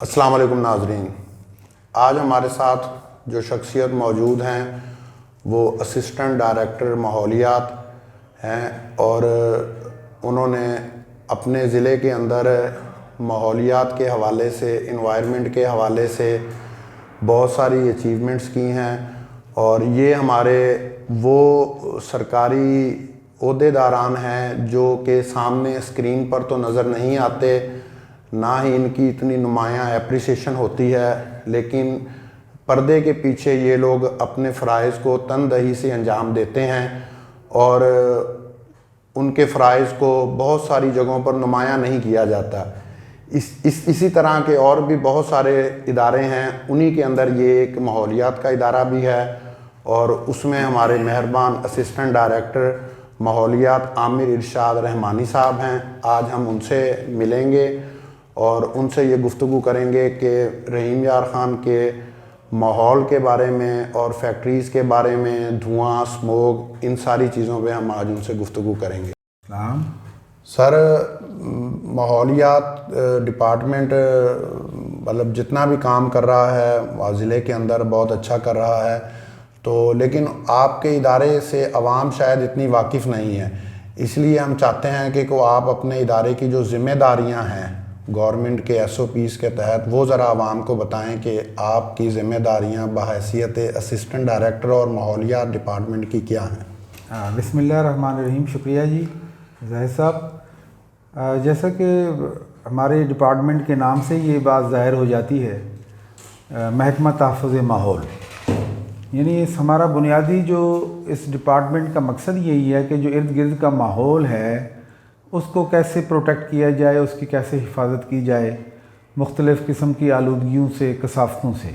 السلام علیکم ناظرین، آج ہمارے ساتھ جو شخصیت موجود ہیں وہ اسسٹنٹ ڈائریکٹر ماحولیات ہیں اور انہوں نے اپنے ضلع کے اندر ماحولیات کے حوالے سے، انوائرمنٹ کے حوالے سے بہت ساری اچیومنٹس کی ہیں اور یہ ہمارے وہ سرکاری عہدیداران ہیں جو کہ سامنے اسکرین پر تو نظر نہیں آتے، نہ ہی ان کی اتنی نمایاں اپریسیشن ہوتی ہے، لیکن پردے کے پیچھے یہ لوگ اپنے فرائض کو تندہی سے انجام دیتے ہیں اور ان کے فرائض کو بہت ساری جگہوں پر نمایاں نہیں کیا جاتا۔ اسی طرح کے اور بھی بہت سارے ادارے ہیں، انہی کے اندر یہ ایک ماحولیات کا ادارہ بھی ہے اور اس میں ہمارے مہربان اسسٹنٹ ڈائریکٹر ماحولیات عامر ارشاد رحمانی صاحب ہیں۔ آج ہم ان سے ملیں گے اور ان سے یہ گفتگو کریں گے کہ رحیم یار خان کے ماحول کے بارے میں اور فیکٹریز کے بارے میں، دھواں، اسموگ، ان ساری چیزوں پہ ہم آج ان سے گفتگو کریں گے۔ سر، ماحولیات ڈپارٹمنٹ مطلب جتنا بھی کام کر رہا ہے ضلع کے اندر بہت اچھا کر رہا ہے، تو لیکن آپ کے ادارے سے عوام شاید اتنی واقف نہیں ہے، اس لیے ہم چاہتے ہیں کہ آپ اپنے ادارے کی جو ذمہ داریاں ہیں گورنمنٹ کے SOPs کے تحت وہ ذرا عوام کو بتائیں کہ آپ کی ذمہ داریاں بحیثیت اسسٹنٹ ڈائریکٹر اور ماحولیات ڈپارٹمنٹ کی کیا ہیں؟ بسم اللہ الرحمن الرحیم۔ شکریہ جی ظاہر صاحب۔ جیسا کہ ہمارے ڈپارٹمنٹ کے نام سے یہ بات ظاہر ہو جاتی ہے، محکمہ تحفظ ماحول، یعنی ہمارا بنیادی جو اس ڈپارٹمنٹ کا مقصد یہی ہے کہ جو ارد گرد کا ماحول ہے اس کو کیسے پروٹیکٹ کیا جائے، اس کی کیسے حفاظت کی جائے مختلف قسم کی آلودگیوں سے، کثافتوں سے۔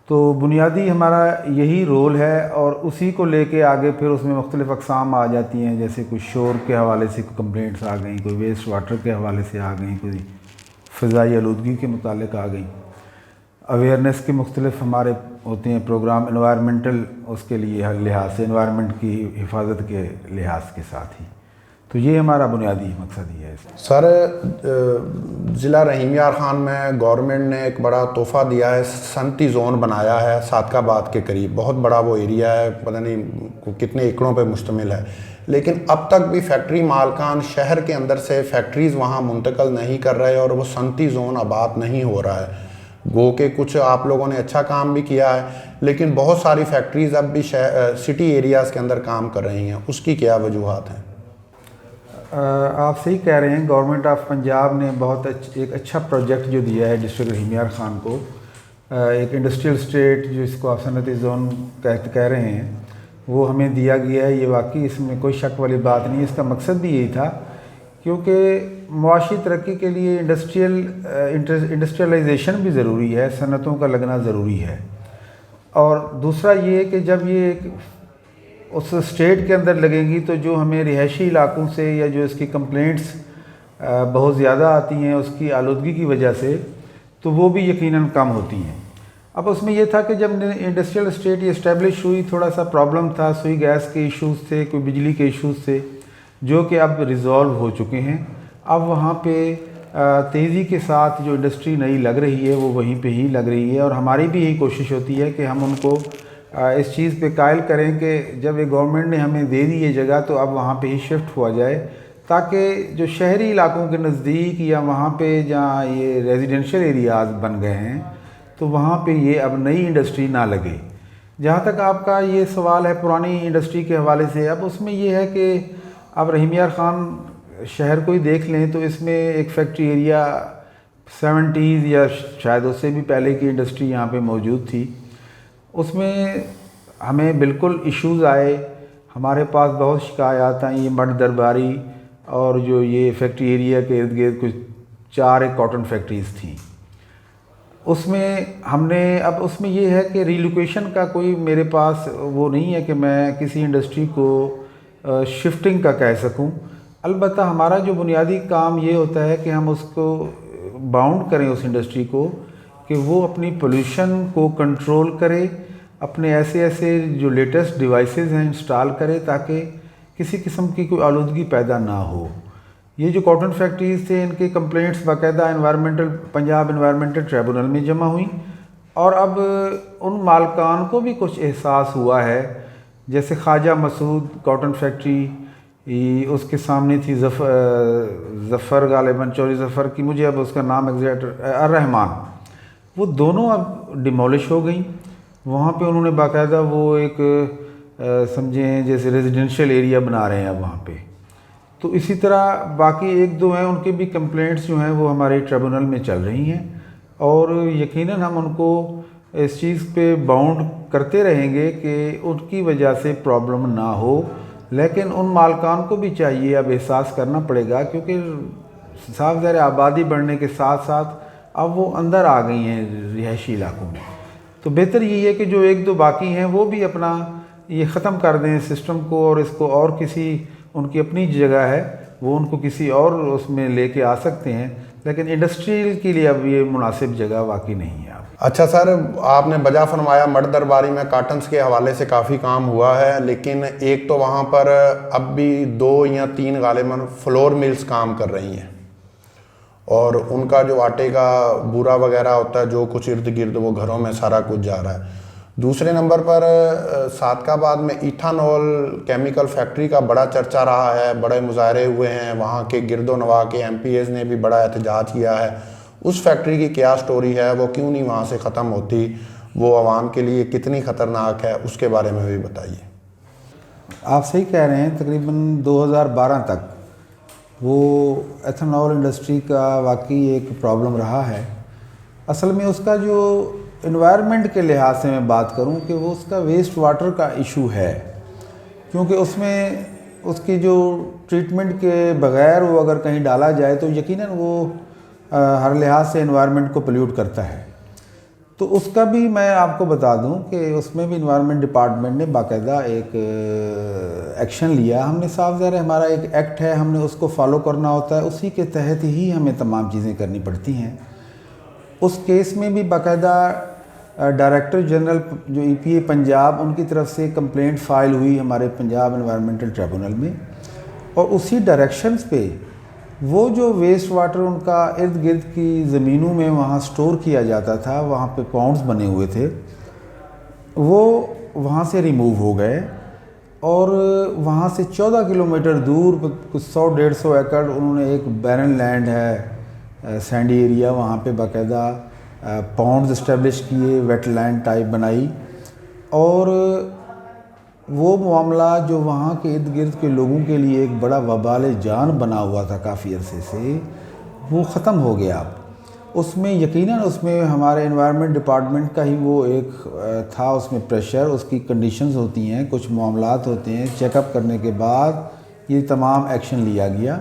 تو بنیادی ہمارا یہی رول ہے اور اسی کو لے کے آگے پھر اس میں مختلف اقسام آ جاتی ہیں، جیسے کوئی شور کے حوالے سے کوئی کمپلینٹس آ گئیں، کوئی ویسٹ واٹر کے حوالے سے آ گئیں، کوئی فضائی آلودگی کے متعلق آ گئیں، اویئرنیس کے مختلف ہمارے ہوتے ہیں پروگرام انوائرمنٹل، اس کے لیے لحاظ سے انوائرمنٹ کی حفاظت کے لحاظ کے ساتھ ہی، تو یہ ہمارا بنیادی مقصد ہی ہے۔ سر، ضلع رحیم یار خان میں گورنمنٹ نے ایک بڑا تحفہ دیا ہے، صنعتی زون بنایا ہے صادق آباد کے قریب، بہت بڑا وہ ایریا ہے، پتہ نہیں کتنے ایکڑوں پہ مشتمل ہے، لیکن اب تک بھی فیکٹری مالکان شہر کے اندر سے فیکٹریز وہاں منتقل نہیں کر رہے اور وہ صنعتی زون آباد نہیں ہو رہا ہے۔ گو کہ کچھ آپ لوگوں نے اچھا کام بھی کیا ہے، لیکن بہت ساری فیکٹریز اب بھی سٹی ایریاز کے اندر کام کر رہی ہیں، اس کی کیا وجوہات ہیں؟ آپ صحیح کہہ رہے ہیں، گورنمنٹ آف پنجاب نے بہت ایک اچھا پروجیکٹ جو دیا ہے ڈسٹرکٹ رحیم یار خان کو، ایک انڈسٹریل اسٹیٹ جس کو آپ صنعتی زون کہہ رہے ہیں، وہ ہمیں دیا گیا ہے۔ یہ واقعی اس میں کوئی شک والی بات نہیں، اس کا مقصد بھی یہی تھا کیونکہ معاشی ترقی کے لیے انڈسٹریلائزیشن بھی ضروری ہے، صنعتوں کا لگنا ضروری ہے، اور دوسرا یہ کہ جب یہ اس اسٹیٹ کے اندر لگیں گی تو جو ہمیں رہائشی علاقوں سے یا جو اس کی کمپلینٹس بہت زیادہ آتی ہیں اس کی آلودگی کی وجہ سے، تو وہ بھی یقیناً کم ہوتی ہیں۔ اب اس میں یہ تھا کہ جب انڈسٹریل اسٹیٹ یہ اسٹیبلش ہوئی، تھوڑا سا پرابلم تھا، سوئی گیس کے ایشوز تھے، کوئی بجلی کے ایشوز تھے، جو کہ اب ریزالو ہو چکے ہیں۔ اب وہاں پہ تیزی کے ساتھ جو انڈسٹری نئی لگ رہی ہے وہ وہیں پہ ہی لگ رہی ہے، اور ہماری بھی یہی کوشش ہوتی ہے کہ ہم ان کو اس چیز پہ قائل کریں کہ جب یہ گورنمنٹ نے ہمیں دے دی یہ جگہ تو اب وہاں پہ ہی شفٹ ہوا جائے، تاکہ جو شہری علاقوں کے نزدیک یا وہاں پہ جہاں یہ ریزیڈینشل ایریاز بن گئے ہیں تو وہاں پہ یہ اب نئی انڈسٹری نہ لگے۔ جہاں تک آپ کا یہ سوال ہے پرانی انڈسٹری کے حوالے سے، اب اس میں یہ ہے کہ اب رحیم یار خان شہر کو ہی دیکھ لیں تو اس میں ایک فیکٹری ایریا 70s یا شاید اس سے بھی پہلے کی انڈسٹری یہاں پہ موجود تھی، اس میں ہمیں بالکل ایشوز آئے، ہمارے پاس بہت شکایات آئیں، یہ مڈ درباری اور جو یہ فیکٹری ایریا کے ارد گرد کچھ 4 کاٹن فیکٹریز تھیں، اس میں ہم نے اب اس میں یہ ہے کہ ریلوکیشن کا کوئی میرے پاس وہ نہیں ہے کہ میں کسی انڈسٹری کو شفٹنگ کا کہہ سکوں، البتہ ہمارا جو بنیادی کام یہ ہوتا ہے کہ ہم اس کو باؤنڈ کریں اس انڈسٹری کو کہ وہ اپنی پولیوشن کو کنٹرول کرے، اپنے ایسے جو لیٹسٹ ڈیوائسز ہیں انسٹال کرے تاکہ کسی قسم کی کوئی آلودگی پیدا نہ ہو۔ یہ جو کاٹن فیکٹریز تھے ان کے کمپلینٹس باقاعدہ پنجاب انوائرمنٹل ٹریبونل میں جمع ہوئیں، اور اب ان مالکان کو بھی کچھ احساس ہوا ہے، جیسے خواجہ مسعود کاٹن فیکٹری، اس کے سامنے تھی ظفر غالباً چوری ظفر کی، مجھے اب اس کا نام ایگزیکٹ الرحمان، وہ دونوں اب ڈیمولش ہو گئیں۔ وہاں پہ انہوں نے باقاعدہ وہ ایک سمجھیں جیسے ریزیڈینشیل ایریا بنا رہے ہیں اب وہاں پہ۔ تو اسی طرح باقی ایک دو ہیں، ان کے بھی کمپلینٹس جو ہیں وہ ہمارے ٹریبونل میں چل رہی ہیں، اور یقیناً ہم ان کو اس چیز پہ باؤنڈ کرتے رہیں گے کہ ان کی وجہ سے پرابلم نہ ہو، لیکن ان مالکان کو بھی چاہیے اب احساس کرنا پڑے گا، کیونکہ صاف ظاہر آبادی بڑھنے کے ساتھ ساتھ اب وہ اندر آ گئی ہیں رہائشی علاقوں میں۔ تو بہتر یہ ہے کہ جو ایک دو باقی ہیں وہ بھی اپنا یہ ختم کر دیں سسٹم کو، اور اس کو اور کسی ان کی اپنی جگہ ہے وہ ان کو کسی اور اس میں لے کے آ سکتے ہیں، لیکن انڈسٹریل کے لیے اب یہ مناسب جگہ واقعی نہیں ہے۔ اچھا سر، آپ نے بجا فرمایا مٹ درباری میں کاٹنز کے حوالے سے کافی کام ہوا ہے، لیکن ایک تو وہاں پر اب بھی 2 یا 3 غالباً فلور ملز کام کر رہی ہیں، اور ان کا جو آٹے کا بورا وغیرہ ہوتا ہے جو کچھ ارد گرد وہ گھروں میں سارا کچھ جا رہا ہے۔ دوسرے نمبر پر صادق آباد میں ایتھانول کیمیکل فیکٹری کا بڑا چرچا رہا ہے، بڑے مظاہرے ہوئے ہیں، وہاں کے گرد و نواح کے ایم پی ایز نے بھی بڑا احتجاج کیا ہے۔ اس فیکٹری کی کیا سٹوری ہے، وہ کیوں نہیں وہاں سے ختم ہوتی، وہ عوام کے لیے کتنی خطرناک ہے، اس کے بارے میں بھی بتائیے۔ آپ صحیح کہہ رہے ہیں، تقریباً 2012 تک وہ ایتھنول انڈسٹری کا واقعی ایک پرابلم رہا ہے۔ اصل میں اس کا جو انوائرمنٹ کے لحاظ سے میں بات کروں کہ وہ اس کا ویسٹ واٹر کا ایشو ہے، کیونکہ اس میں اس کی جو ٹریٹمنٹ کے بغیر وہ اگر کہیں ڈالا جائے تو یقیناً وہ ہر لحاظ سے انوائرمنٹ کو پلیوٹ کرتا ہے۔ تو اس کا بھی میں آپ کو بتا دوں کہ اس میں بھی انوائرمنٹ ڈپارٹمنٹ نے باقاعدہ ایک ایکشن لیا۔ ہم نے صاف ظاہر ہمارا ایک ایکٹ ہے، ہم نے اس کو فالو کرنا ہوتا ہے، اسی کے تحت ہی ہمیں تمام چیزیں کرنی پڑتی ہیں۔ اس کیس میں بھی باقاعدہ ڈائریکٹر جنرل جو ای پی اے پنجاب، ان کی طرف سے کمپلینٹ فائل ہوئی ہمارے پنجاب انوائرمنٹل ٹریبونل میں، اور اسی ڈائریکشنز پہ وہ جو ویسٹ واٹر ان کا ارد گرد کی زمینوں میں وہاں سٹور کیا جاتا تھا، وہاں پہ پونڈز بنے ہوئے تھے، وہ وہاں سے ریموو ہو گئے، اور وہاں سے 14 کلومیٹر دور کچھ 100-150 ایکڑ انہوں نے ایک بیرن لینڈ ہے سینڈی ایریا، وہاں پہ باقاعدہ پونڈز اسٹیبلش کیے، ویٹ لینڈ ٹائپ بنائی، اور وہ معاملہ جو وہاں کے ارد گرد کے لوگوں کے لیے ایک بڑا وبال جان بنا ہوا تھا کافی عرصے سے، وہ ختم ہو گیا۔ اس میں یقیناً اس میں ہمارے انوائرمنٹ ڈپارٹمنٹ کا ہی وہ ایک تھا، اس میں پریشر، اس کی کنڈیشنز ہوتی ہیں، کچھ معاملات ہوتے ہیں، چیک اپ کرنے کے بعد یہ تمام ایکشن لیا گیا۔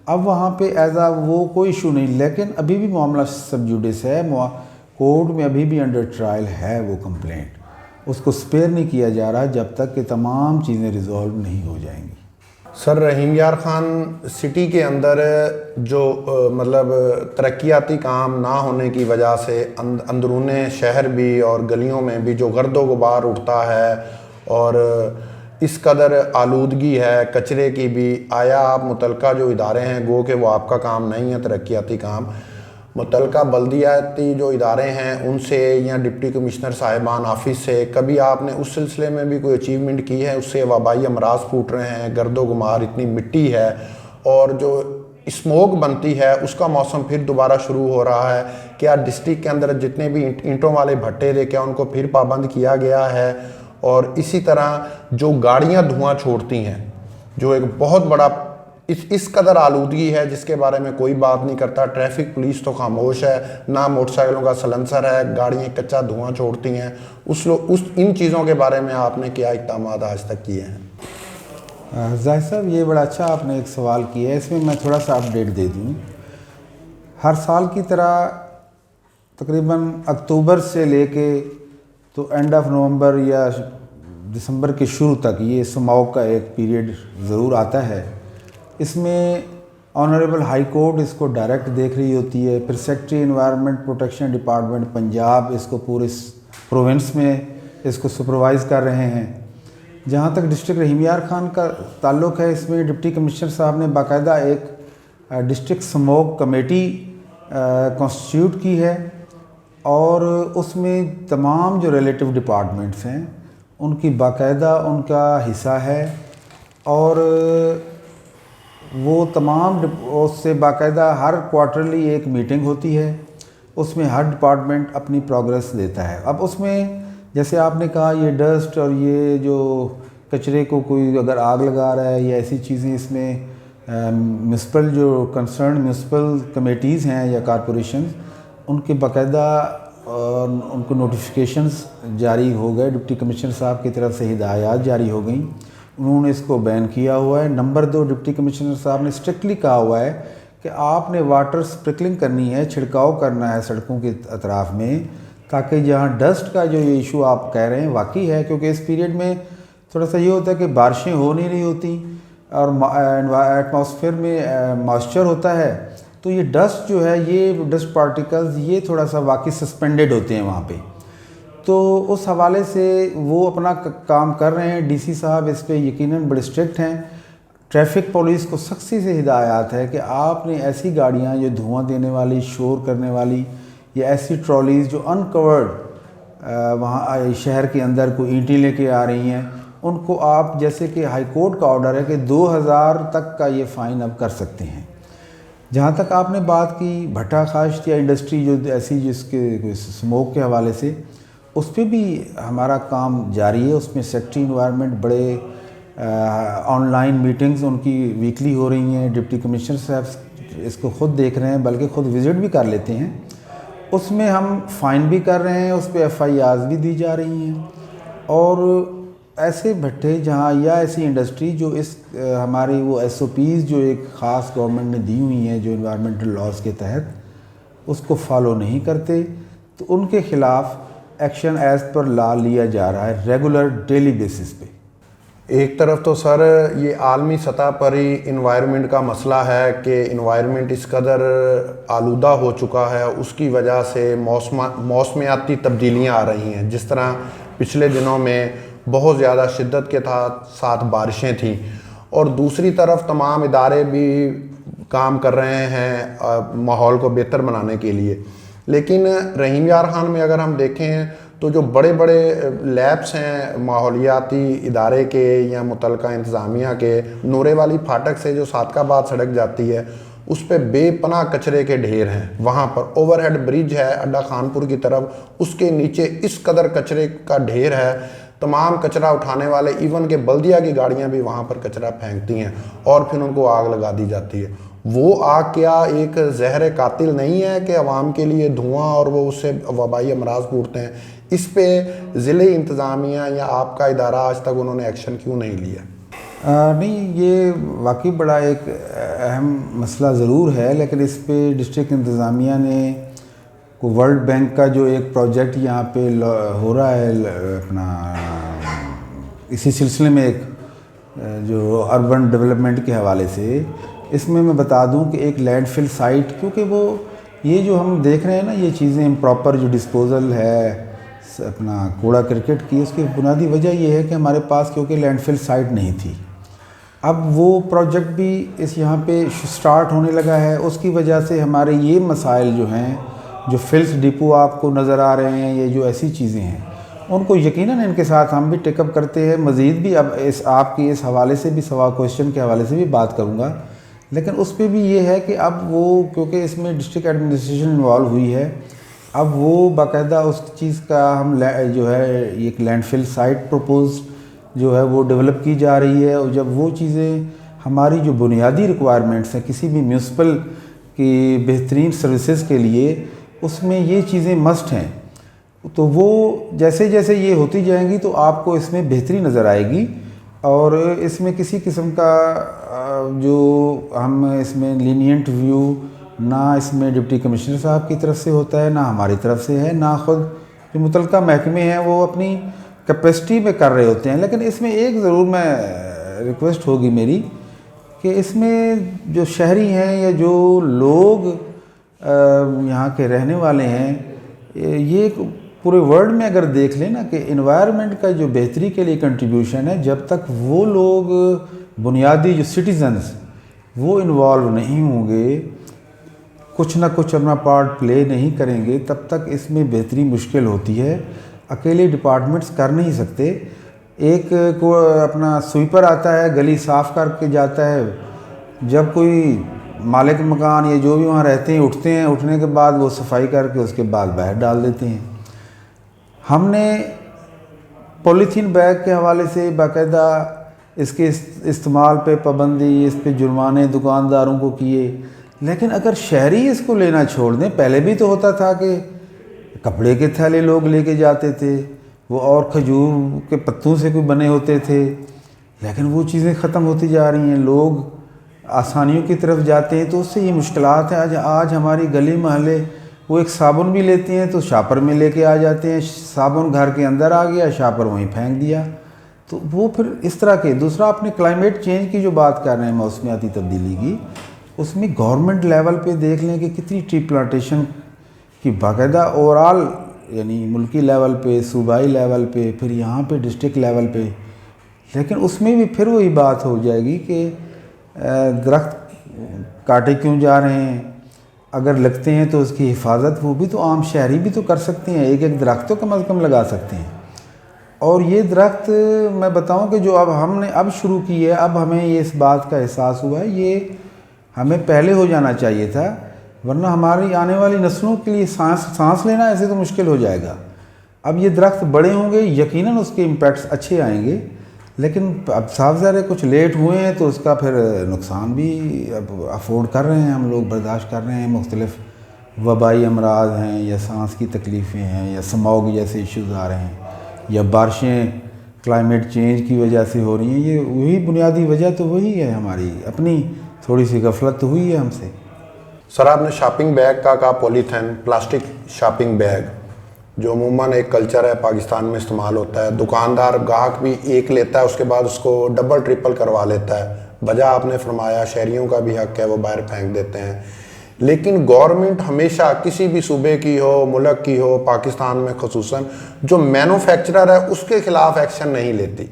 اب وہاں پہ وہ کوئی ایشو نہیں، لیکن ابھی بھی معاملہ سب جوڈس ہے، کورٹ میں ابھی بھی انڈر ٹرائل ہے وہ کمپلینٹ، اس کو سپیئر نہیں کیا جا رہا جب تک کہ تمام چیزیں ریزالو نہیں ہو جائیں گی۔ سر، رحیم یار خان سٹی کے اندر جو مطلب ترقیاتی کام نہ ہونے کی وجہ سے اندرون شہر بھی اور گلیوں میں بھی جو گرد و غبار اٹھتا ہے اور اس قدر آلودگی ہے کچرے کی بھی، آیا آپ متعلقہ جو ادارے ہیں، گو کہ وہ آپ کا کام نہیں ہے ترقیاتی کام، متعلقہ بلدیاتی جو ادارے ہیں ان سے یا ڈپٹی کمشنر صاحبان آفس سے کبھی آپ نے اس سلسلے میں بھی کوئی اچیومنٹ کی ہے؟ اس سے وبائی امراض پھوٹ رہے ہیں، گرد و غبار، اتنی مٹی ہے، اور جو اسموک بنتی ہے اس کا موسم پھر دوبارہ شروع ہو رہا ہے، کیا ڈسٹرکٹ کے اندر جتنے بھی اینٹوں والے بھٹے تھے کیا ان کو پھر پابند کیا گیا ہے؟ اور اسی طرح جو گاڑیاں دھواں چھوڑتی ہیں، جو ایک بہت بڑا اس قدر آلودگی ہے جس کے بارے میں کوئی بات نہیں کرتا، ٹریفک پولیس تو خاموش ہے، نہ موٹر سائیکلوں کا سلنسر ہے، گاڑیاں کچا دھواں چھوڑتی ہیں، ان چیزوں کے بارے میں آپ نے کیا اقدامات آج تک کیے ہیں؟ ظاہر صاحب، یہ بڑا اچھا آپ نے ایک سوال کیا ہے، اس میں تھوڑا سا اپڈیٹ دے دوں۔ ہر سال کی طرح تقریباً اکتوبر سے لے کے تو اینڈ آف نومبر یا دسمبر کے شروع تک یہ اسموگ کا ایک پیریڈ ضرور آتا ہے۔ اس میں آنریبل ہائی کورٹ اس کو ڈائریکٹ دیکھ رہی ہوتی ہے، پھر secretary environment protection department Punjab اس کو پورے پروونس میں اس کو سپروائز کر رہے ہیں۔ جہاں تک ڈسٹرکٹ رحیم یار خان کا تعلق ہے، اس میں ڈپٹی کمشنر صاحب نے باقاعدہ ایک ڈسٹرکٹ اسموک کمیٹی کانسٹیٹیوٹ کی ہے، اور اس میں تمام جو ریلیٹو ڈپارٹمنٹس ہیں ان کی باقاعدہ ان کا حصہ ہے، اور وہ تمام اس سے باقاعدہ ہر کوارٹرلی ایک میٹنگ ہوتی ہے، اس میں ہر ڈپارٹمنٹ اپنی پروگریس دیتا ہے۔ اب اس میں جیسے آپ نے کہا یہ ڈسٹ اور یہ جو کچرے کو کوئی اگر آگ لگا رہا ہے یا ایسی چیزیں، اس میں میونسپل جو کنسرن میونسپل کمیٹیز ہیں یا کارپوریشنز، ان کے باقاعدہ ان کو نوٹیفیکیشنز جاری ہو گئے، ڈپٹی کمشنر صاحب کی طرف سے ہدایات جاری ہو گئیں، انہوں نے اس کو بین کیا ہوا ہے۔ نمبر 2، ڈپٹی کمشنر صاحب نے اسٹرکٹلی کہا ہوا ہے کہ آپ نے واٹر اسپرکلنگ کرنی ہے، چھڑکاؤ کرنا ہے سڑکوں کے اطراف میں، تاکہ جہاں ڈسٹ کا جو یہ ایشو آپ کہہ رہے ہیں واقعی ہے، کیونکہ اس پیریڈ میں تھوڑا سا یہ ہوتا ہے کہ بارشیں ہو نہیں رہی ہوتی اور ایٹماسفیئر میں ماسچر ہوتا ہے، تو یہ ڈسٹ جو ہے، یہ ڈسٹ پارٹیکلز یہ تھوڑا سا واقعی سسپینڈڈ ہوتے ہیں وہاں پہ، تو اس حوالے سے وہ اپنا کام کر رہے ہیں۔ ڈی سی صاحب اس پہ یقیناً بڑے اسٹرکٹ ہیں۔ ٹریفک پولیس کو سختی سے ہدایات ہے کہ آپ نے ایسی گاڑیاں جو دھواں دینے والی، شور کرنے والی، یا ایسی ٹرالیز جو انکورڈ وہاں شہر کے اندر کوئی اینٹیں لے کے آ رہی ہیں، ان کو آپ، جیسے کہ ہائی کورٹ کا آرڈر ہے کہ 2000 تک کا یہ فائن اب کر سکتے ہیں۔ جہاں تک آپ نے بات کی بھٹا خاشت یا انڈسٹری جو ایسی جس کے اسموک کے حوالے سے، اس پہ بھی ہمارا کام جاری ہے۔ اس میں سیکٹری انوائرمنٹ بڑے آن لائن میٹنگز ان کی ویکلی ہو رہی ہیں، ڈپٹی کمشنر صاحب اس کو خود دیکھ رہے ہیں، بلکہ خود وزٹ بھی کر لیتے ہیں۔ اس میں ہم فائن بھی کر رہے ہیں، اس پہ FIRs بھی دی جا رہی ہیں، اور ایسے بھٹے جہاں یا ایسی انڈسٹری جو اس ہماری وہ SOPs جو ایک خاص گورنمنٹ نے دی ہوئی ہیں جو انوائرمنٹل لاز کے تحت، اس کو فالو نہیں کرتے، تو ان کے خلاف ایکشن ایز پر لا لیا جا رہا ہے ریگولر ڈیلی بیسس پہ۔ ایک طرف تو سر یہ عالمی سطح پر ہی انوائرمنٹ کا مسئلہ ہے کہ انوائرمنٹ اس قدر آلودہ ہو چکا ہے، اس کی وجہ سے موسمیاتی تبدیلیاں آ رہی ہیں، جس طرح پچھلے دنوں میں بہت زیادہ شدت کے ساتھ بارشیں تھیں، اور دوسری طرف تمام ادارے بھی کام کر رہے ہیں ماحول کو بہتر بنانے کے لیے، لیکن رحیم یار خان میں اگر ہم دیکھیں تو جو بڑے بڑے لیبس ہیں ماحولیاتی ادارے کے یا متعلقہ انتظامیہ کے، نورے والی پھاٹک سے جو صادق آباد سڑک جاتی ہے، اس پہ بے پناہ کچرے کے ڈھیر ہیں۔ وہاں پر اوور ہیڈ برج ہے اڈا خانپور کی طرف، اس کے نیچے اس قدر کچرے کا ڈھیر ہے، تمام کچرا اٹھانے والے ایون کہ بلدیہ کی گاڑیاں بھی وہاں پر کچرا پھینکتی ہیں اور پھر ان کو آگ لگا دی جاتی ہے۔ وہ آگ کیا ایک زہر قاتل نہیں ہے کہ عوام کے لیے دھواں اور وہ اس سے وبائی امراض پھوٹتے ہیں؟ اس پہ ضلع انتظامیہ یا آپ کا ادارہ آج تک انہوں نے ایکشن کیوں نہیں لیا؟ نہیں، یہ واقعی بڑا ایک اہم مسئلہ ضرور ہے، لیکن اس پہ ڈسٹرکٹ انتظامیہ نے ورلڈ بینک کا جو ایک پروجیکٹ یہاں پہ ہو رہا ہے اپنا اسی سلسلے میں، ایک جو اربن ڈیولپمنٹ کے حوالے سے، اس میں بتا دوں کہ ایک لینڈ فل سائٹ، کیونکہ وہ یہ جو ہم دیکھ رہے ہیں نا یہ چیزیں امپراپر جو ڈسپوزل ہے اپنا کوڑا کرکٹ کی، اس کی بنیادی وجہ یہ ہے کہ ہمارے پاس کیونکہ لینڈ فل سائٹ نہیں تھی۔ اب وہ پروجیکٹ بھی اس یہاں پہ سٹارٹ ہونے لگا ہے، اس کی وجہ سے ہمارے یہ مسائل جو ہیں، جو فلس ڈپو آپ کو نظر آ رہے ہیں، یہ جو ایسی چیزیں ہیں، ان کو یقیناً ان کے ساتھ ہم بھی ٹیک اپ کرتے ہیں۔ مزید بھی اب آپ کی اس حوالے سے بھی کویشچن کے حوالے سے بھی بات کروں گا، لیکن اس پہ بھی یہ ہے کہ اب وہ کیونکہ اس میں ڈسٹرکٹ ایڈمنسٹریشن انوالو ہوئی ہے، اب وہ باقاعدہ اس چیز کا ہم جو ہے ایک لینڈ فل سائٹ پروپوز جو ہے وہ ڈیولپ کی جا رہی ہے، اور جب وہ چیزیں ہماری جو بنیادی ریکوائرمنٹس ہیں کسی بھی میونسپل کی بہترین سروسز کے لیے، اس میں یہ چیزیں مسٹ ہیں، تو وہ جیسے جیسے یہ ہوتی جائیں گی تو آپ کو اس میں بہتری نظر آئے گی، اور اس میں کسی قسم کا جو ہم اس میں لینینٹ ویو نہ اس میں ڈپٹی کمشنر صاحب کی طرف سے ہوتا ہے، نہ ہماری طرف سے ہے، نہ خود جو متعلقہ محکمے ہیں وہ اپنی کیپیسٹی میں کر رہے ہوتے ہیں۔ لیکن اس میں ایک ضرور میں ریکویسٹ ہوگی میری کہ اس میں جو شہری ہیں یا جو لوگ یہاں کے رہنے والے ہیں، یہ پورے ورلڈ میں اگر دیکھ لیں نا کہ انوائرمنٹ کا جو بہتری کے لیے کنٹریبیوشن ہے، جب تک وہ لوگ بنیادی جو سٹیزنز وہ انوالو نہیں ہوں گے، کچھ نہ کچھ اپنا پارٹ پلے نہیں کریں گے، تب تک اس میں بہتری مشکل ہوتی ہے۔ اکیلے ڈپارٹمنٹس کر نہیں سکتے۔ ایک کو اپنا سویپر آتا ہے، گلی صاف کر کے جاتا ہے، جب کوئی مالک مکان یا جو بھی وہاں رہتے ہیں اٹھتے ہیں، اٹھنے کے بعد وہ صفائی کر کے اس کے بعد باہر ڈال دیتے ہیں۔ ہم نے پولیتھین بیگ کے حوالے سے باقاعدہ اس کے استعمال پہ پابندی، اس پہ جرمانے دکانداروں کو کیے، لیکن اگر شہری اس کو لینا چھوڑ دیں، پہلے بھی تو ہوتا تھا کہ کپڑے کے تھیلے لوگ لے کے جاتے تھے، وہ اور کھجور کے پتوں سے کوئی بنے ہوتے تھے، لیکن وہ چیزیں ختم ہوتی جا رہی ہیں، لوگ آسانیوں کی طرف جاتے ہیں، تو اس سے یہ مشکلات ہیں۔ آج ہماری گلی محلے وہ ایک صابن بھی لیتے ہیں تو شاپر میں لے کے آ جاتے ہیں، صابن گھر کے اندر آ گیا، شاپر وہیں پھینک دیا، تو وہ پھر اس طرح کے۔ دوسرا اپنے کلائمیٹ چینج کی جو بات کر رہے ہیں، موسمیاتی تبدیلی کی، اس میں گورنمنٹ لیول پہ دیکھ لیں کہ کتنی ٹری پلانٹیشن کی باقاعدہ اوورال، یعنی ملکی لیول پہ، صوبائی لیول پہ، پھر یہاں پہ ڈسٹرکٹ لیول پہ، لیکن اس میں بھی پھر وہی بات ہو جائے گی کہ درخت کاٹے کیوں جا رہے ہیں، اگر لگتے ہیں تو اس کی حفاظت وہ بھی تو عام شہری بھی تو کر سکتے ہیں، ایک ایک درخت تو کم از کم لگا سکتے ہیں۔ اور یہ درخت میں بتاؤں کہ جو اب ہم نے شروع کی ہے، اب ہمیں یہ اس بات کا احساس ہوا ہے، یہ ہمیں پہلے ہو جانا چاہیے تھا، ورنہ ہماری آنے والی نسلوں کے لیے سانس لینا ایسے تو مشکل ہو جائے گا۔ اب یہ درخت بڑے ہوں گے، یقیناً اس کے امپیکٹس اچھے آئیں گے، لیکن اب صاف ظاہر ہے کچھ لیٹ ہوئے ہیں تو اس کا پھر نقصان بھی اب افورڈ کر رہے ہیں، ہم لوگ برداشت کر رہے ہیں۔ مختلف وبائی امراض ہیں، یا سانس کی تکلیفیں ہیں، یا سموگ جیسے ایشوز آ رہے ہیں، یا بارشیں کلائمیٹ چینج کی وجہ سے ہو رہی ہیں، یہ وہی بنیادی وجہ تو وہی ہے، ہماری اپنی تھوڑی سی غفلت تو ہوئی ہے ہم سے۔ سر آپ نے شاپنگ بیگ کا کہا، پولیتھین پلاسٹک شاپنگ بیگ جو عموماً ایک کلچر ہے پاکستان میں استعمال ہوتا ہے، دکاندار گاہک بھی ایک لیتا ہے، اس کے بعد اس کو ڈبل ٹرپل کروا لیتا ہے، بجا آپ نے فرمایا شہریوں کا بھی حق ہے، وہ باہر پھینک دیتے ہیں، لیکن گورنمنٹ ہمیشہ کسی بھی صوبے کی ہو، ملک کی ہو، پاکستان میں خصوصاً جو مینوفیکچرر ہے اس کے خلاف ایکشن نہیں لیتی۔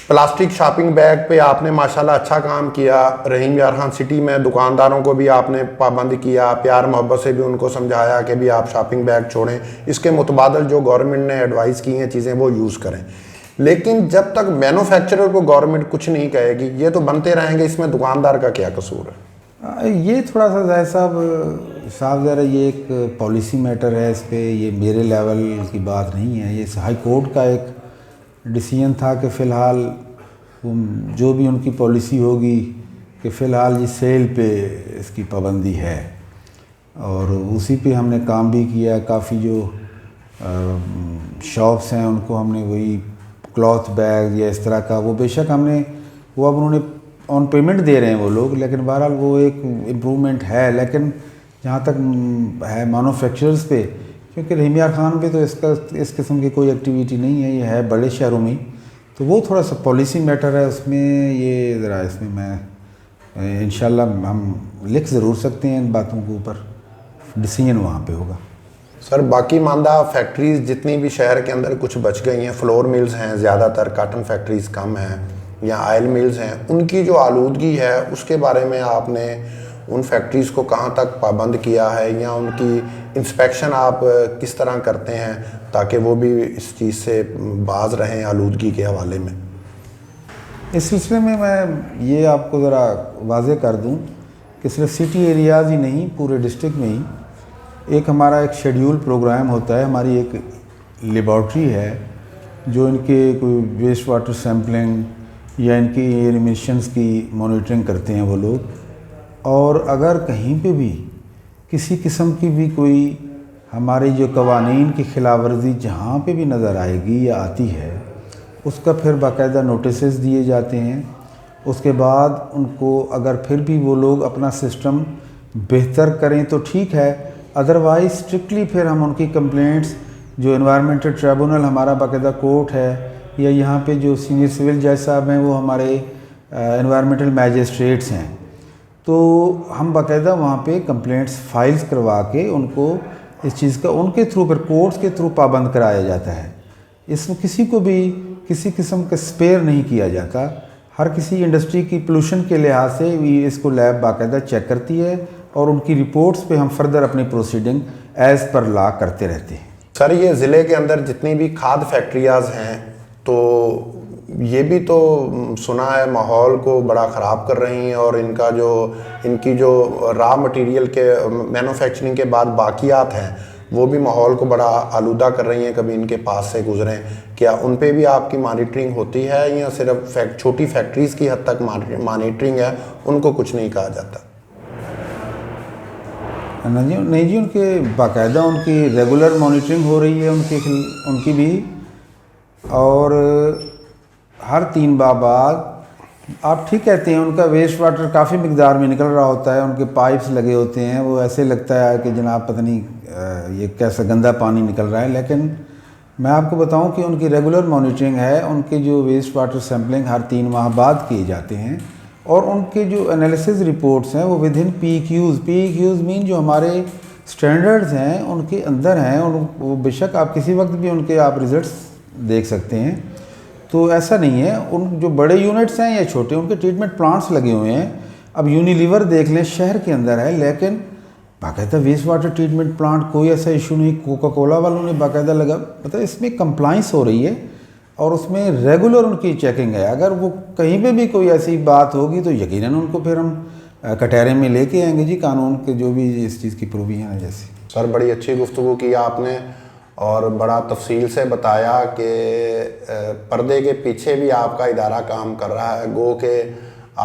پلاسٹک شاپنگ بیگ پہ آپ نے ماشاءاللہ اچھا کام کیا، رحیم یار خان سٹی میں دکانداروں کو بھی آپ نے پابند کیا، پیار محبت سے بھی ان کو سمجھایا کہ بھی آپ شاپنگ بیگ چھوڑیں، اس کے متبادل جو گورنمنٹ نے ایڈوائز کی ہیں چیزیں وہ یوز کریں، لیکن جب تک مینوفیکچرر کو گورنمنٹ کچھ نہیں کہے گی یہ تو بنتے رہیں گے، اس میں دکاندار کا کیا قصور ہے؟ یہ تھوڑا سا زاہد صاحب صاف ذرا یہ ایک پالیسی میٹر ہے، اس پہ یہ میرے لیول کی بات نہیں ہے، یہ ہائی کورٹ کا ایک ڈیسیژن تھا کہ فی الحال جو بھی ان کی پالیسی ہوگی کہ فی الحال یہ سیل پہ اس کی پابندی ہے، اور اسی پہ ہم نے کام بھی کیا۔ کافی جو شاپس ہیں ان کو ہم نے وہی کلاتھ بیگ یا اس طرح کا، وہ بے شک ہم نے وہ اب انہوں نے آن پیمنٹ دے رہے ہیں وہ لوگ، لیکن بہرحال وہ ایک امپرومنٹ ہے، لیکن جہاں تک ہے مینوفیکچررز پہ، کیونکہ رحیم یار خان پہ تو اس قسم کی کوئی ایکٹیویٹی نہیں ہے، یہ ہے بڑے شہروں میں، تو وہ تھوڑا سا پالیسی میٹر ہے، اس میں یہ ذرا اس میں میں انشاءاللہ ہم لکھ ضرور سکتے ہیں ان باتوں کے اوپر، ڈیسیژن وہاں پہ ہوگا۔ سر باقی ماندہ فیکٹریز جتنی بھی شہر کے اندر کچھ بچ گئی ہیں، فلور ملز ہیں زیادہ تر، کاٹن فیکٹریز کم ہیں، یا آئل ملز ہیں، ان کی جو آلودگی ہے اس کے بارے میں آپ نے ان فیکٹریز کو کہاں تک پابند کیا ہے، یا ان کی انسپیکشن آپ کس طرح کرتے ہیں تاکہ وہ بھی اس چیز سے باز رہیں آلودگی کے حوالے میں؟ اس سلسلے میں یہ آپ کو ذرا واضح کر دوں کہ صرف سٹی ایریاز ہی نہیں، پورے ڈسٹرکٹ میں ہی ایک ہمارا ایک شیڈیول پروگرام ہوتا ہے، ہماری ایک لیبارٹری ہے جو ان کے کوئی ویسٹ واٹر سیمپلنگ یا ان کی ایئر ایمیشنز کی مانیٹرنگ کرتے ہیں وہ لوگ، اور اگر کہیں پہ بھی کسی قسم کی بھی کوئی ہماری جو قوانین کی خلاف ورزی جہاں پہ بھی نظر آئے گی یا آتی ہے، اس کا پھر باقاعدہ نوٹسز دیے جاتے ہیں۔ اس کے بعد ان کو اگر پھر بھی وہ لوگ اپنا سسٹم بہتر کریں تو ٹھیک ہے، ادروائز اسٹرکٹلی پھر ہم ان کی کمپلینٹس جو انوائرمنٹل ٹریبونل ہمارا باقاعدہ کورٹ ہے، یا یہاں پہ جو سینئر سول جج صاحب ہیں وہ ہمارے انوائرمنٹل میجسٹریٹس ہیں، تو ہم باقاعدہ وہاں پہ کمپلینٹس فائلز کروا کے ان کو اس چیز کا ان کے تھرو پھر کورٹس کے تھرو پابند کرایا جاتا ہے۔ اس میں کسی کو بھی کسی قسم کا سپیئر نہیں کیا جاتا، ہر کسی انڈسٹری کی پولوشن کے لحاظ سے اس کو لیب باقاعدہ چیک کرتی ہے اور ان کی رپورٹس پہ ہم فردر اپنی پروسیڈنگ ایز پر لا کرتے رہتے ہیں۔ سر یہ ضلع کے اندر جتنی بھی کھاد فیکٹریاز ہیں تو یہ بھی تو سنا ہے ماحول کو بڑا خراب کر رہی ہیں، اور ان کی جو را مٹیریل کے مینوفیکچرنگ کے بعد باقیات ہیں وہ بھی ماحول کو بڑا آلودہ کر رہی ہیں، کبھی ان کے پاس سے گزریں، کیا ان پہ بھی آپ کی مانیٹرنگ ہوتی ہے یا صرف چھوٹی فیکٹریز کی حد تک مانیٹرنگ ہے، ان کو کچھ نہیں کہا جاتا؟ نہیں جی، ان کے باقاعدہ ان کی ریگولر مانیٹرنگ ہو رہی ہے ان کی بھی، اور ہر 3 ماہ بعد آپ ٹھیک کہتے ہیں ان کا ویسٹ واٹر کافی مقدار میں نکل رہا ہوتا ہے، ان کے پائپس لگے ہوتے ہیں، وہ ایسے لگتا ہے کہ جناب پتہ نہیں یہ کیسا گندا پانی نکل رہا ہے، لیکن میں آپ کو بتاؤں کہ ان کی ریگولر مانیٹرنگ ہے، ان کے جو ویسٹ واٹر سیمپلنگ ہر 3 ماہ بعد کیے جاتے ہیں، اور ان کے جو انالیسز رپورٹس ہیں وہ ود ان پی کیوز مین جو ہمارے سٹینڈرڈز ہیں ان کے اندر ہیں، اور وہ بے شک آپ کسی وقت بھی ان کے آپ ریزلٹس دیکھ سکتے ہیں۔ تو ایسا نہیں ہے، ان جو بڑے یونٹس ہیں یا چھوٹے ان کے ٹریٹمنٹ پلانٹس لگے ہوئے ہیں، اب یونیلیور دیکھ لیں شہر کے اندر ہے، لیکن باقاعدہ ویسٹ واٹر ٹریٹمنٹ پلانٹ کوئی ایسا ایشو نہیں، کوکا کولا والوں نے باقاعدہ لگا، مطلب اس میں کمپلائنس ہو رہی ہے اور اس میں ریگولر ان کی چیکنگ ہے، اگر وہ کہیں پہ بھی کوئی ایسی بات ہوگی تو یقیناً ان کو پھر ہم کٹہرے میں لے کے آئیں گے جی، قانون کے جو بھی اس چیز کی پروویژن ہے جیسی۔ سر بڑی اچھی گفتگو کی آپ نے اور بڑا تفصیل سے بتایا کہ پردے کے پیچھے بھی آپ کا ادارہ کام کر رہا ہے، گو کہ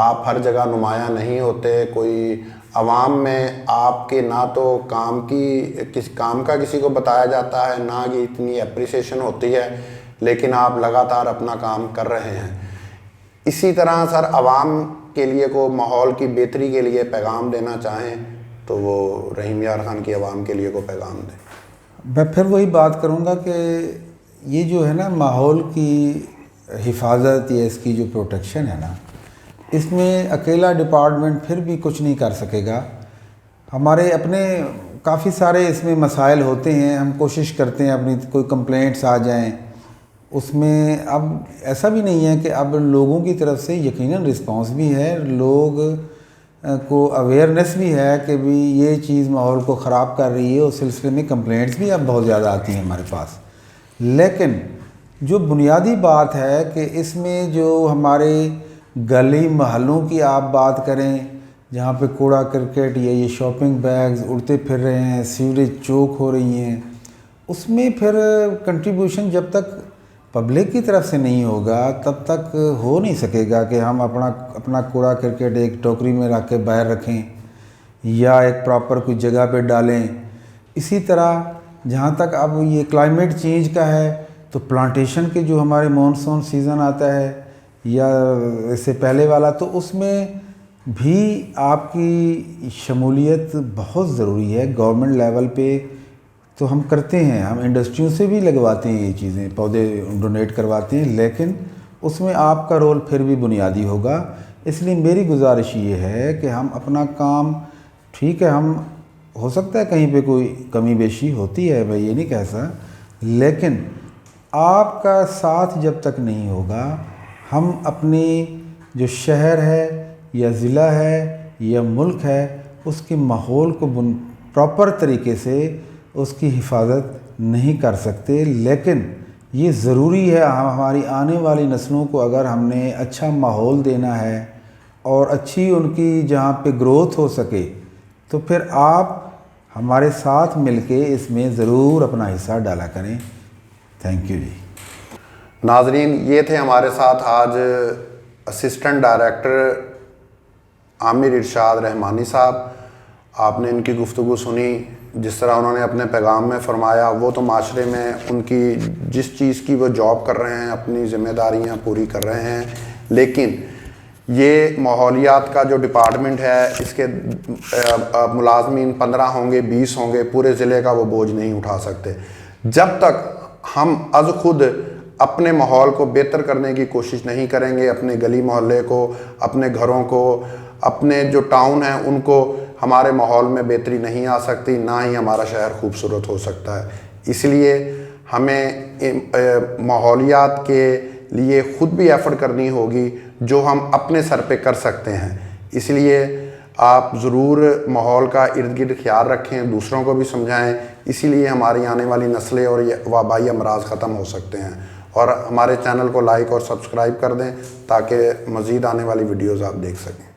آپ ہر جگہ نمایاں نہیں ہوتے، کوئی عوام میں آپ کے نہ تو کام کا کسی کو بتایا جاتا ہے، نہ کہ اتنی اپریسیشن ہوتی ہے، لیکن آپ لگاتار اپنا کام کر رہے ہیں۔ اسی طرح سر عوام کے لیے کو ماحول کی بہتری کے لیے پیغام دینا چاہیں تو وہ رحیم یار خان کی عوام کے لیے کو پیغام دیں۔ میں پھر وہی بات کروں گا کہ یہ جو ہے نا ماحول کی حفاظت یا اس کی جو پروٹیکشن ہے نا، اس میں اکیلا ڈپارٹمنٹ پھر بھی کچھ نہیں کر سکے گا، ہمارے اپنے کافی سارے اس میں مسائل ہوتے ہیں، ہم کوشش کرتے ہیں اپنی کوئی کمپلینٹس آ جائیں، اس میں اب ایسا بھی نہیں ہے کہ اب لوگوں کی طرف سے یقیناً رسپانس بھی ہے، لوگ کو اویئرنیس بھی ہے کہ بھی یہ چیز ماحول کو خراب کر رہی ہے، اس سلسلے میں کمپلینٹس بھی اب بہت زیادہ آتی ہیں ہمارے پاس، لیکن جو بنیادی بات ہے کہ اس میں جو ہمارے گلی محلوں کی آپ بات کریں جہاں پہ کوڑا کرکٹ یا یہ شاپنگ بیگز اڑتے پھر رہے ہیں، سیوریج چوک ہو رہی ہیں، اس میں پھر کنٹریبیوشن جب تک پبلک کی طرف سے نہیں ہوگا تب تک ہو نہیں سکے گا کہ ہم اپنا کوڑا کرکٹ ایک ٹوکری میں رکھ کے باہر رکھیں یا ایک پراپر کوئی جگہ پہ ڈالیں۔ اسی طرح جہاں تک اب یہ کلائمیٹ چینج کا ہے تو پلانٹیشن کے جو ہمارے مانسون سیزن آتا ہے یا اس سے پہلے والا، تو اس میں بھی آپ کی شمولیت بہت ضروری ہے گورنمنٹ لیول پہ، تو ہم کرتے ہیں، ہم انڈسٹریوں سے بھی لگواتے ہیں یہ چیزیں، پودے ڈونیٹ کرواتے ہیں، لیکن اس میں آپ کا رول پھر بھی بنیادی ہوگا۔ اس لیے میری گزارش یہ ہے کہ ہم اپنا کام ٹھیک ہے، ہم ہو سکتا ہے کہیں پہ کوئی کمی بیشی ہوتی ہے، میں یہ نہیں کہہ سکتا، لیکن آپ کا ساتھ جب تک نہیں ہوگا ہم اپنی جو شہر ہے یا ضلع ہے یا ملک ہے اس کے ماحول کو پراپر طریقے سے اس کی حفاظت نہیں کر سکتے۔ لیکن یہ ضروری ہے، ہماری آنے والی نسلوں کو اگر ہم نے اچھا ماحول دینا ہے اور اچھی ان کی جہاں پہ گروتھ ہو سکے تو پھر آپ ہمارے ساتھ مل کے اس میں ضرور اپنا حصہ ڈالا کریں۔ تھینک یو جی۔ ناظرین، یہ تھے ہمارے ساتھ آج اسسٹنٹ ڈائریکٹر عامر ارشاد رحمانی صاحب۔ آپ نے ان کی گفتگو سنی، جس طرح انہوں نے اپنے پیغام میں فرمایا، وہ تو معاشرے میں ان کی جس چیز کی وہ جاب کر رہے ہیں، اپنی ذمہ داریاں پوری کر رہے ہیں، لیکن یہ ماحولیات کا جو ڈپارٹمنٹ ہے اس کے ملازمین 15 ہوں گے، 20 ہوں گے، پورے ضلع کا وہ بوجھ نہیں اٹھا سکتے۔ جب تک ہم از خود اپنے ماحول کو بہتر کرنے کی کوشش نہیں کریں گے، اپنے گلی محلے کو، اپنے گھروں کو، اپنے جو ٹاؤن ہیں ان کو، ہمارے ماحول میں بہتری نہیں آ سکتی، نہ ہی ہمارا شہر خوبصورت ہو سکتا ہے۔ اس لیے ہمیں ماحولیات کے لیے خود بھی ایفرٹ کرنی ہوگی، جو ہم اپنے سر پہ کر سکتے ہیں. اس لیے آپ ضرور ماحول کا ارد گرد خیال رکھیں, دوسروں کو بھی سمجھائیں. اسی لیے ہماری آنے والی نسلیں اور یہ وبائی امراض ختم ہو سکتے ہیں. اور ہمارے چینل کو لائک اور سبسکرائب کر دیں تاکہ مزید آنے والی ویڈیوز آپ دیکھ سکیں.